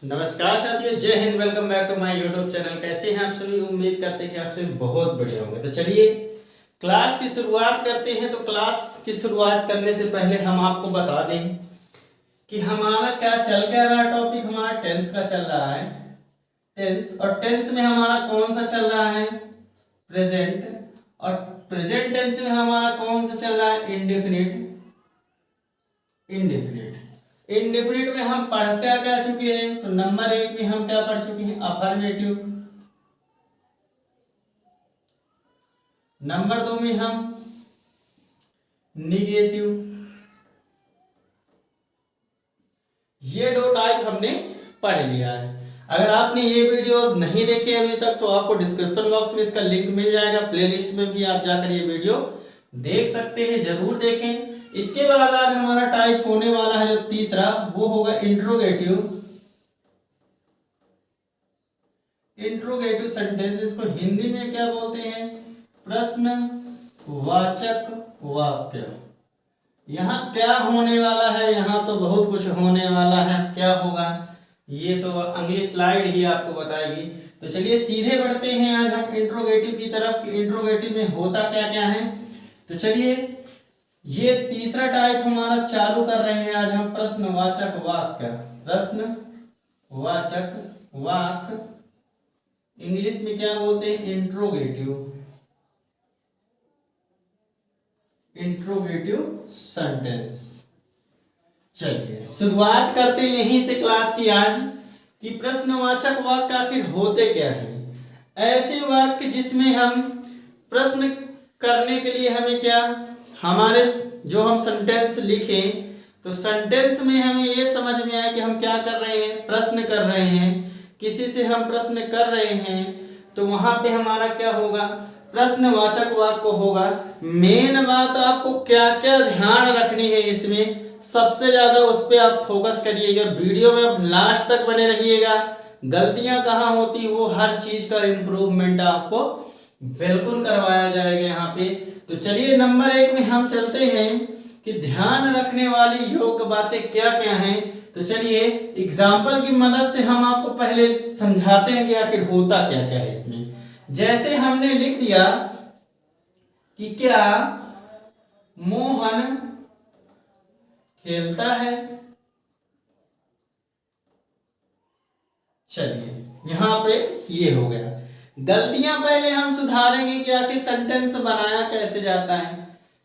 नमस्कार साथियों, जय हिंद। Welcome back to my YouTube channel. कैसे हैं आप सभी? उम्मीद करते हैं कि आप सभी बहुत बढ़िया होंगे। तो चलिए क्लास की शुरुआत करते हैं। तो क्लास की शुरुआत करने से पहले हम आपको बता दें कि हमारा क्या रहा टॉपिक। हमारा टेंस का चल रहा है, टेंस। और टेंस में हमारा कौन सा चल रहा है? प्रेजेंट। और प्रेजेंट टेंस में हमारा कौन सा चल रहा है? इंडेफिनिट। इंडेफिनिट में हम पढ़ क्या चुके हैं? तो नंबर 1 में हम क्या पढ़ चुके हैं? अफर्मेटिव। नंबर 2 में हम निगेटिव। ये दो टाइप हमने पढ़ लिया है। अगर आपने ये वीडियोस नहीं देखे अभी तक तो आपको डिस्क्रिप्शन बॉक्स में इसका लिंक मिल जाएगा। प्लेलिस्ट में भी आप जाकर ये वीडियो देख सकते हैं, जरूर देखें। इसके बाद आज हमारा टाइप होने वाला है जो तीसरा, वो होगा इंट्रोगेटिव। इंट्रोगेटिव सेंटेंस, इसको हिंदी में क्या बोलते हैं? प्रश्नवाचक वाक्य। यहाँ क्या होने वाला है? यहाँ तो बहुत कुछ होने वाला है। क्या होगा ये तो अगली स्लाइड ही आपको बताएगी। तो चलिए सीधे बढ़ते हैं आज हम इंट्रोगेटिव की तरफ। इंट्रोगेटिव में होता क्या क्या है। तो चलिए ये तीसरा टाइप हमारा चालू कर रहे हैं आज हम, प्रश्नवाचक वाक्य। प्रश्नवाचक वाक्य इंग्लिश में क्या बोलते हैं? Interrogative sentence. चलिए शुरुआत करते हैं यहीं से क्लास की आज कि प्रश्नवाचक वाक्य आखिर होते क्या हैं। ऐसे वाक्य जिसमें हम प्रश्न करने के लिए हमें क्या, हमारे जो हम सेंटेंस लिखें तो सेंटेंस में हमें ये समझ में आए कि हम क्या कर रहे हैं? प्रश्न कर रहे हैं। किसी से हम प्रश्न कर रहे हैं तो वहां पे हमारा क्या होगा? प्रश्नवाचक वाक्य होगा। मेन बात आपको क्या क्या ध्यान रखनी है इसमें, सबसे ज्यादा उस पर आप फोकस करिएगा। वीडियो में आप लास्ट तक बने रहिएगा। गलतियां कहाँ होती वो हर चीज का इम्प्रूवमेंट आपको बिल्कुल करवाया जाएगा यहाँ पे। तो चलिए नंबर 1 में हम चलते हैं कि ध्यान रखने वाली योग्य बातें क्या क्या हैं। तो चलिए एग्जाम्पल की मदद से हम आपको पहले समझाते हैं कि आखिर होता क्या क्या है इसमें। जैसे हमने लिख दिया कि क्या मोहन खेलता है। चलिए यहाँ पे ये हो गया। गलतियां पहले हम सुधारेंगे कि आखिर सेंटेंस बनाया कैसे जाता है।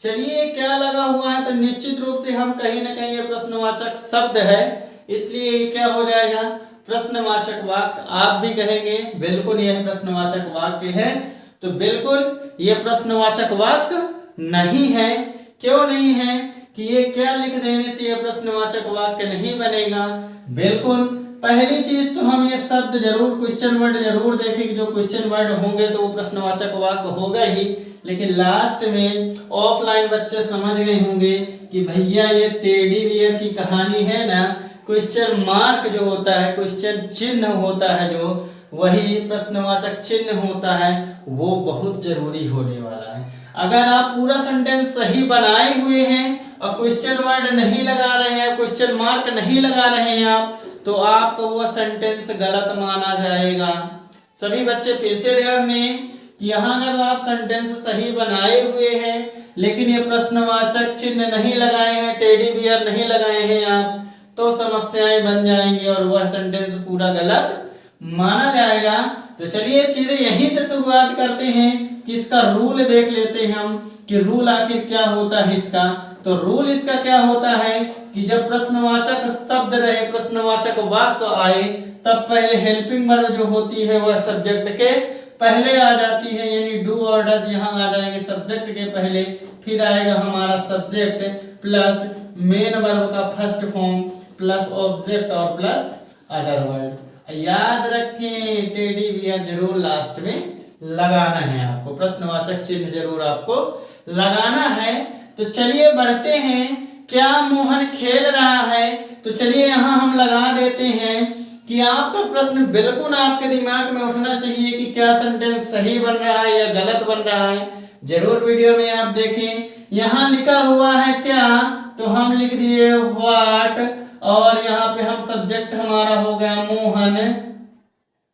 चलिए क्या लगा हुआ है? तो निश्चित रूप से हम कहीं ना कहीं ये प्रश्नवाचक शब्द है, इसलिए ये क्या हो जाएगा? प्रश्नवाचक वाक्य। आप भी कहेंगे बिल्कुल यह प्रश्नवाचक वाक्य है। तो बिल्कुल ये प्रश्नवाचक वाक्य नहीं है। क्यों नहीं है? कि ये क्या लिख देने से ये प्रश्नवाचक वाक्य नहीं बनेगा। बिल्कुल पहली चीज तो हम ये शब्द जरूर, क्वेश्चन वर्ड जरूर देखें कि जो क्वेश्चन वर्ड होंगे तो वो प्रश्नवाचक वाक्य होगा ही। लेकिन लास्ट में ऑफलाइन बच्चे समझ गए होंगे कि भैया ये टेडी बियर की कहानी है ना, क्वेश्चन मार्क जो होता है, क्वेश्चन चिन्ह होता है जो, वही प्रश्नवाचक चिन्ह होता है, वो बहुत जरूरी होने वाला है। अगर आप पूरा सेंटेंस सही बनाए हुए हैं और क्वेश्चन वर्ड नहीं लगा रहे हैं, क्वेश्चन मार्क नहीं लगा रहे हैं आप, तो आपको वो सेंटेंस गलत माना जाएगा। सभी बच्चे फिर से ध्यान दें कि यहाँ अगर आप सेंटेंस सही बनाए हुए हैं लेकिन ये प्रश्नवाचक चिन्ह नहीं लगाए हैं, टेडी बियर नहीं लगाए हैं आप, तो समस्याएं बन जाएंगी और वह सेंटेंस पूरा गलत माना जाएगा। तो चलिए सीधे यहीं से शुरुआत करते हैं कि इसका रूल देख लेते हैं हम कि रूल आखिर क्या होता है इसका। तो रूल इसका क्या होता है कि जब प्रश्नवाचक शब्द रहे, प्रश्नवाचक वाक्य आए, तब पहले हेल्पिंग वर्ब जो होती है वह सब्जेक्ट के पहले आ जाती है, यानी डू और डज यहाँ आ जाएंगे सब्जेक्ट के पहले। फिर आएगा हमारा सब्जेक्ट प्लस मेन वर्ब का फर्स्ट फॉर्म प्लस ऑब्जेक्ट और प्लस अदर वर्ड। याद रखें टेडी बियर जरूर लास्ट में लगाना है आपको, प्रश्नवाचक चिन्ह जरूर आपको लगाना है। तो चलिए बढ़ते हैं। क्या मोहन खेल रहा है? तो चलिए यहाँ हम लगा देते हैं कि आपका प्रश्न बिल्कुल आपके दिमाग में उठना चाहिए कि क्या सेंटेंस सही बन रहा है या गलत बन रहा है। जरूर वीडियो में आप देखें। यहाँ लिखा हुआ है क्या, तो हम लिख दिए व्हाट और यहाँ पे हम सब्जेक्ट हमारा हो गया मोहन।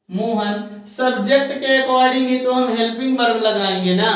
मोहन सब्जेक्ट के अकॉर्डिंग ही तो हम हेल्पिंग वर्ब लगाएंगे ना।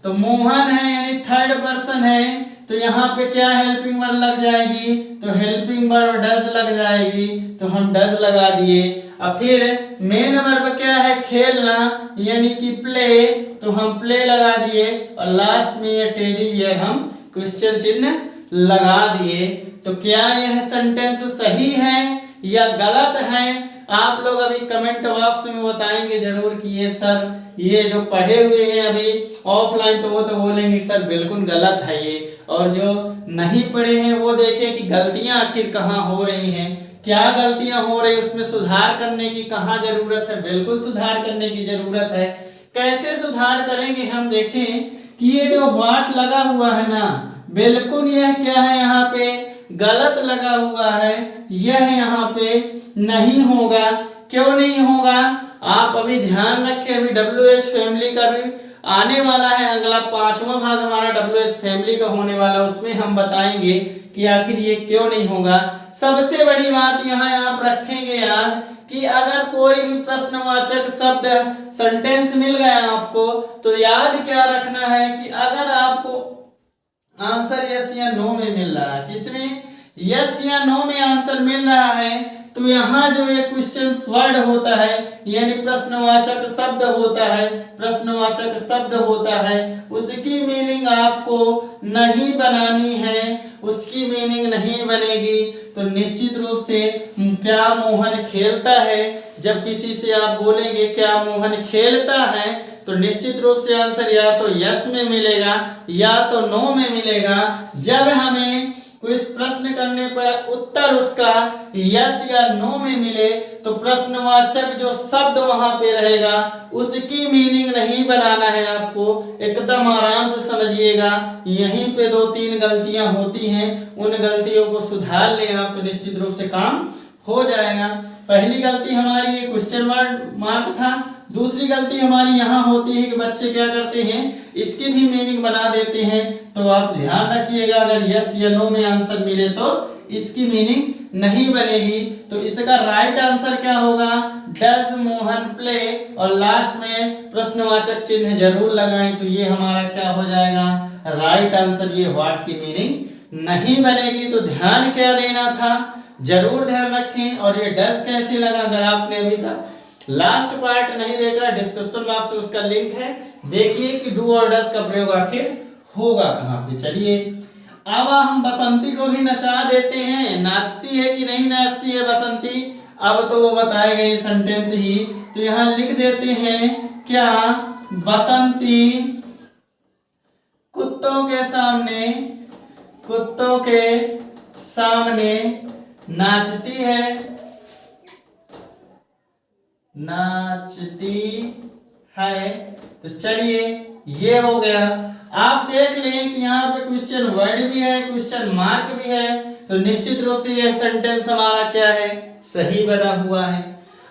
तो मोहन है यानी थर्ड पर्सन है, तो यहाँ पे क्या हेल्पिंग वर्ब लग जाएगी, तो हेल्पिंग वर्ब डज लग जाएगी, तो हम डज लगा दिए। अब फिर मेन वर्ब क्या है, खेलना यानी कि प्ले, तो हम प्ले लगा दिए और लास्ट में ये टेडी बियर हम क्वेश्चन चिन्ह लगा दिए। तो क्या यह सेंटेंस सही है या गलत है, आप लोग अभी कमेंट बॉक्स में बताएंगे जरूर कि ये सर ये जो पढ़े हुए हैं अभी ऑफलाइन तो वो तो बोलेंगे सर बिल्कुल गलत है ये, और जो नहीं पढ़े हैं वो देखें कि गलतियां आखिर कहाँ हो रही हैं, क्या गलतियां हो रही, उसमें सुधार करने की कहाँ जरूरत है, बिल्कुल सुधार करने की जरूरत है। कैसे सुधार करेंगे हम देखें कि ये जो व्हाट लगा हुआ है ना, बिल्कुल यह क्या है यहाँ पे गलत लगा हुआ है, यह यहाँ पे नहीं होगा। क्यों नहीं होगा, आप अभी ध्यान रखें, अभी WH फैमिली का भी आने वाला है, अगला 5वां भाग हमारा WH फैमिली का होने वाला, उसमें हम बताएंगे कि आखिर ये क्यों नहीं होगा। सबसे बड़ी बात यहाँ आप रखेंगे याद कि अगर कोई भी प्रश्नवाचक शब्द सेंटेंस मिल गया आपको, तो याद क्या रखना है कि अगर आपको आंसर यस या नो में मिल रहा है, किसमें यस या नो में आंसर मिल रहा है, तो यहाँ जो ये क्वेश्चन वर्ड होता है यानी प्रश्नवाचक शब्द होता है, प्रश्नवाचक शब्द होता है, उसकी मीनिंग आपको नहीं बनानी है, उसकी मीनिंग नहीं बनेगी। तो निश्चित रूप से क्या मोहन खेलता है, जब किसी से आप बोलेंगे क्या मोहन खेलता है, तो निश्चित रूप से आंसर या तो यस में मिलेगा या तो नो में मिलेगा। जब हमें कोई प्रश्न करने पर उत्तर उसका यस या नो में मिले, तो प्रश्नवाचक जो शब्द वहां पे रहेगा उसकी मीनिंग नहीं बनाना है आपको, एकदम आराम से समझिएगा। यहीं पे 2-3 गलतियां होती हैं, उन गलतियों को सुधार लें आप, तो निश्चित रूप से काम हो जाएगा। पहली गलती हमारी ये क्वेश्चन मार्क था, दूसरी गलती हमारी यहाँ होती है कि बच्चे क्या करते हैं, इसकी भी मीनिंग बना देते हैं। तो आप ध्यान रखिएगा, अगर यस या नो में आंसर मिले तो इसकी मीनिंग नहीं बनेगी। तो इसका राइट आंसर क्या होगा, डज मोहन प्ले, और लास्ट में प्रश्नवाचक चिन्ह जरूर लगाएं, तो ये हमारा क्या हो जाएगा राइट आंसर, ये व्हाट की मीनिंग नहीं बनेगी। तो ध्यान क्या देना था, जरूर ध्यान रखें। और ये डज कैसे लगा, अगर आपने अभी तक लास्ट पार्ट नहीं देखा, डिस्क्रिप्शन बॉक्स में उसका लिंक है, देखिए कि डू और डज का प्रयोग आखिर होगा कहाँ पे। चलिए अब हम बसंती को भी नचा देते हैं, नाचती है कि नहीं नाचती है बसंती, अब तो वो बताए गए सेंटेंस ही। तो यहाँ लिख देते हैं क्या, बसंती कुत्तों के सामने नाचती है, तो चलिए ये हो गया। आप देख लें कि यहाँ पे क्वेश्चन वर्ड भी है, क्वेश्चन मार्क भी है, तो निश्चित रूप से यह सेंटेंस हमारा क्या है, सही बना हुआ है।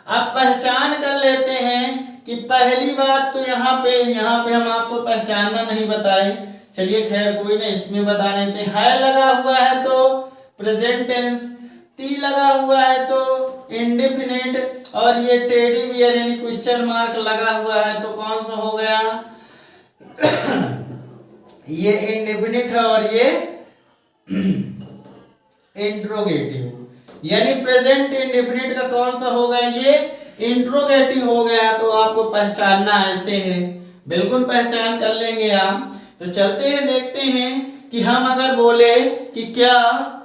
अब पहचान कर लेते हैं कि पहली बात तो यहाँ पे हम आपको पहचानना नहीं बताए, चलिए खैर कोई नहीं, इसमें बता देते हैं। है लगा हुआ है तो प्रेजेंट टेंस, ती लगा हुआ है तो इंडेफिनिट, और ये टेडी बियर यानी क्वेश्चन मार्क लगा हुआ है तो कौन सा हो गया ये इंडेफिनिट है, और ये इंट्रोगेटिव यानी प्रेजेंट इंडेफिनिट का कौन सा हो गया, ये इंट्रोगेटिव हो गया। तो आपको पहचानना ऐसे है, बिल्कुल पहचान कर लेंगे आप। तो चलते हैं देखते हैं कि हम अगर बोले कि क्या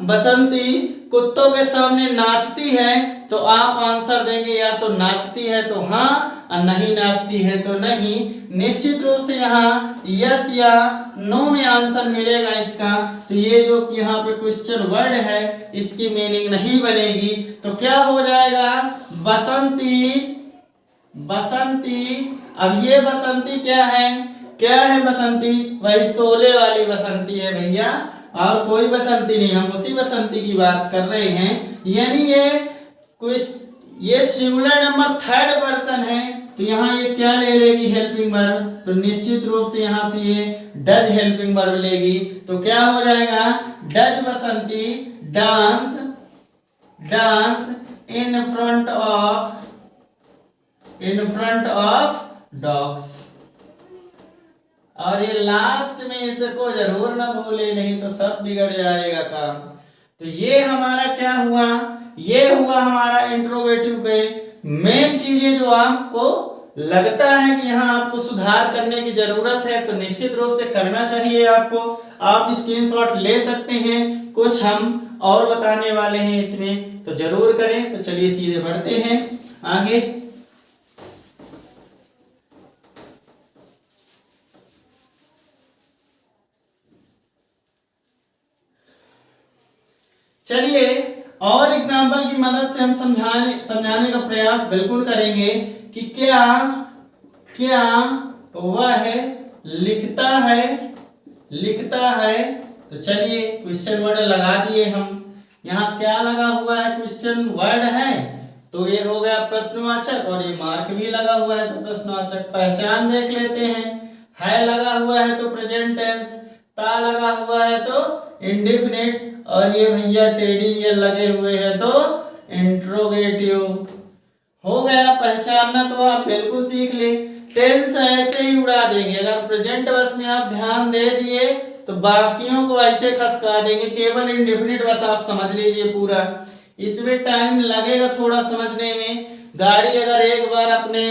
बसंती कुत्तों के सामने नाचती है, तो आप आंसर देंगे या तो नाचती है तो हाँ, और नहीं नाचती है तो नहीं। निश्चित रूप से यहाँ यस या नो में आंसर मिलेगा इसका। तो ये जो यहाँ पे क्वेश्चन वर्ड है इसकी मीनिंग नहीं बनेगी, तो क्या हो जाएगा बसंती। अब ये बसंती क्या है बसंती, वही शोले वाली बसंती है भैया, और कोई बसंती नहीं, हम उसी बसंती की बात कर रहे हैं। यानी ये सिंगुलर नंबर थर्ड पर्सन है, तो यहाँ ये क्या ले लेगी, हेल्पिंग वर्ब। तो निश्चित रूप से यहाँ से ये डज हेल्पिंग वर्ब लेगी। तो क्या हो जाएगा, does Basanti dance dance in front of dogs. और ये लास्ट में इसको जरूर ना भूले, नहीं तो सब बिगड़ जाएगा काम। तो ये हमारा क्या हुआ, ये हुआ हमारा इंट्रोगेटिव के मेन चीजें जो आपको लगता है कि यहाँ आपको सुधार करने की जरूरत है, तो निश्चित रूप से करना चाहिए आपको। आप स्क्रीनशॉट ले सकते हैं, कुछ हम और बताने वाले हैं इसमें, तो जरूर करें। तो चलिए सीधे बढ़ते हैं आगे। चलिए और एग्जाम्पल की मदद से हम समझाने का प्रयास बिल्कुल करेंगे कि क्या क्या वह लिखता है। तो चलिए क्वेश्चन वर्ड लगा दिए हम। यहाँ क्या लगा हुआ है, क्वेश्चन वर्ड है, तो ये हो गया प्रश्नवाचक, और ये मार्क भी लगा हुआ है तो प्रश्नवाचक। पहचान देख लेते हैं, है लगा हुआ है तो प्रेजेंट टेंस, ता लगा हुआ है तो इंडेफिनिट, और ये भैया टेडी बियर लगे हुए हैं तो इंट्रोगेटिव। हो गया पहचानना, तो आप बिल्कुल सीख ले। टेंस ऐसे ही उड़ा देंगे, अगर प्रेजेंट बस में आप ध्यान दे दिए तो बाकियों को ऐसे खसका देंगे। केवल इंडेफिनिट बस आप समझ लीजिए पूरा, इसमें टाइम लगेगा थोड़ा समझने में। गाड़ी अगर एक बार अपने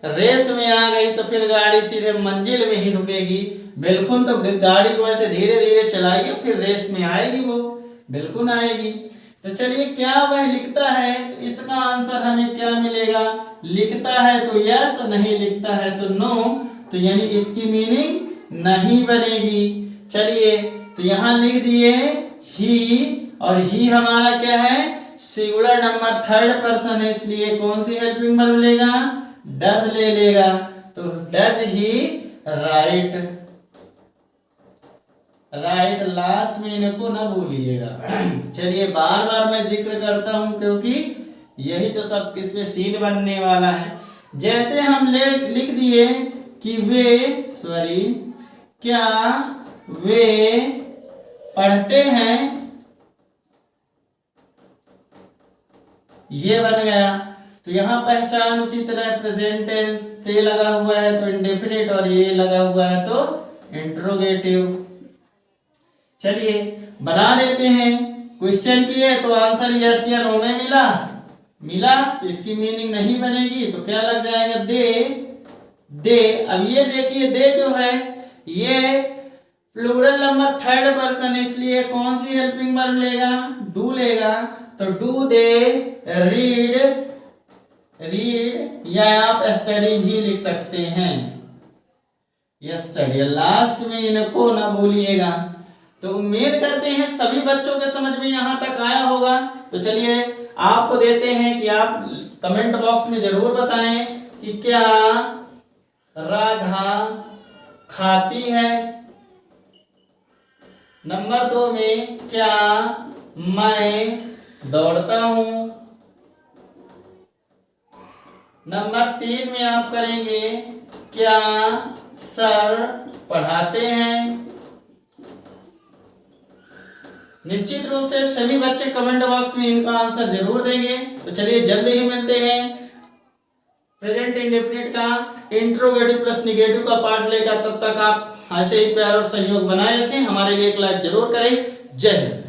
रेस में आ गई तो फिर गाड़ी सीधे मंजिल में ही रुकेगी, बिल्कुल। तो गाड़ी को ऐसे धीरे धीरे चलाइए, फिर रेस में आएगी, वो बिल्कुल आएगी। तो चलिए क्या वह लिखता है, तो इसका आंसर हमें क्या मिलेगा, लिखता है तो यस, नहीं लिखता है तो नो, तो यानी इसकी मीनिंग नहीं बनेगी। चलिए तो यहाँ लिख दिए ही, और ही हमारा क्या है, सिंगुलर नंबर थर्ड पर्सन है, इसलिए कौन सी हेल्पिंग वर्ब लेगा, डज ले लेगा। तो डज ही राइट, लास्ट में इनको ना भूलिएगा। चलिए बार बार मैं जिक्र करता हूं क्योंकि यही तो सब किसमें सीन बनने वाला है। जैसे हम लिख दिए कि क्या वे पढ़ते हैं, ये बन गया। तो यहाँ पहचान उसी तरह प्रेजेंट टेंस, ते लगा हुआ है तो इंडेफिनिट, और ये लगा हुआ है तो इंट्रोगेटिव। चलिए बना देते हैं। क्वेश्चन किए तो आंसर यस या नो में मिला, तो इसकी मीनिंग नहीं बनेगी, तो क्या लग जाएगा, दे। अब ये देखिए, दे जो है ये प्लूरल नंबर थर्ड पर्सन, इसलिए कौन सी हेल्पिंग वर्ब लेगा, डू लेगा। तो डू दे रीड, या आप स्टडी भी लिख सकते हैं, स्टडी। लास्ट में इनको ना भूलिएगा। तो उम्मीद करते हैं सभी बच्चों के समझ में यहाँ तक आया होगा। तो चलिए आपको देते हैं कि आप कमेंट बॉक्स में जरूर बताएं कि क्या राधा खाती है। नंबर 2 में क्या मैं दौड़ता हूं। नंबर 3 में आप करेंगे क्या सर पढ़ाते हैं। निश्चित रूप से सभी बच्चे कमेंट बॉक्स में इनका आंसर जरूर देंगे। तो चलिए जल्दी ही मिलते हैं प्रेजेंट इंडेफिनिट का इंट्रोगेटिव प्लस निगेटिव का पार्ट लेकर। तब तक आप ऐसे ही प्यार और सहयोग बनाए रखें, हमारे लिए एक लाइक जरूर करें। जय हिंद।